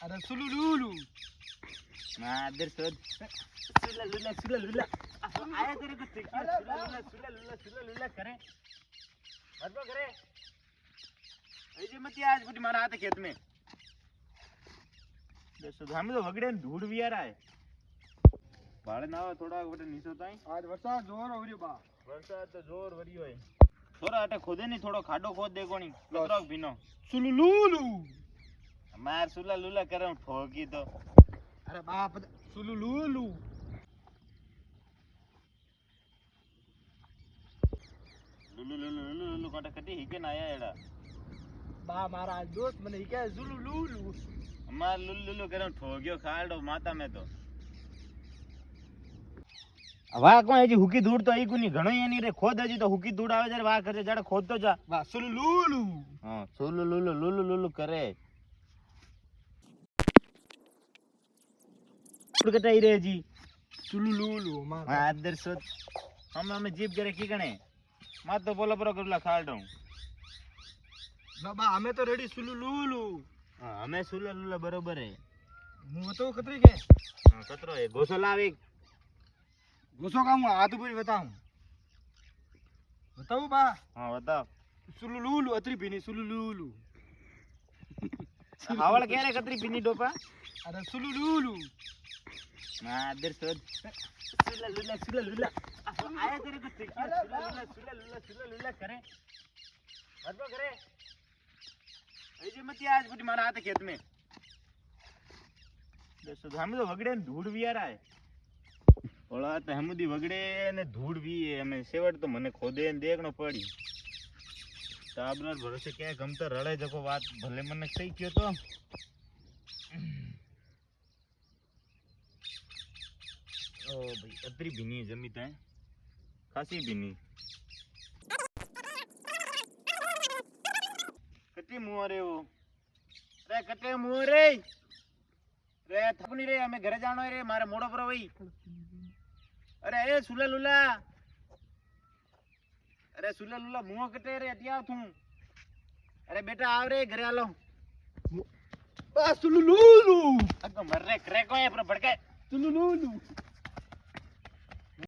अरे सुलुलुलु मादर सोद सुला लुला आया तेरे को सुला लुला करे मत करे ऐसे मत आज कुछ मारा हाथ खेत में देखो हम तो वगड़े धूड़ भी आ रहा है भाड़े ना थोड़ा बटे नीचे होता है आज वरसाद जोर हो रही बा वरसाद तो जोर वरी होए थोड़ा अटे खोदे नहीं थोड़ा खाडो खोद दे कोनी कतरो भीनो सुलुलुलु मार सुला लुला करे ठोकी तो अरे बाप सुलुलुलु लुलु काटे कटी हिके ना आया एड़ा बा मारा दोस्त मने के सुलुलुलु मार लुलु करे ठोक्यो खाडो माता में तो वाह कोई हजी हुकी धूड़ तो आई कोनी घणो एनी रे खोद हजी तो हुकी धूड़ आवे जरे वाह करे जड़े खोद तो जा वाह सुलुलुलु हां लुलु करे उड़ के टाई रे जी सुलुलुलु मां आदर सो हम जीप करे की गणे मात तो बोला बरो करला खाल दऊं बाबा हमें तो रेडी सुलुलुलु हां हमें सुलुलु बरोबर है હું તો કતરી કે हां कतरो है गोसो लावे गोसो का હું હાથ પૂરી बताऊं बा हां बताओ सुलुलुलु अतरी भीनी सुलुलुलु हावल कह रे कतरी भीनी डोपा अरे सुलुलुलु मादर सोद सुला लुला आया तेरे को सुला करे मत करे ऐसे मत आज कुछ मारा हाथ खेत में देखो हम तो वगड़े धूड़ भी आ रहा है ओला तो हमदी वगड़े ने धूड़ भी है हमें सेवट तो मने खोदे ने देखनो पड़ी साबरर भरोसे क्या गमता रड़े जको बात भले मने सही क्यों तो ओ भाई अतरी भीनी जमी तो है खासी भीनी कटी मुंह रे वो रे कटे मुंह रे रे थपनी रे हमें घरे जानो है रे मारे मोड़ो पर भाई अरे ए सुला लुला अरे सुला लुला मुंह कटे रे अटिया तू अरे बेटा आव रे घरे आलो बा सुलुलुलु अब तो मर रे करे को है पर भड़के सुलुलुलु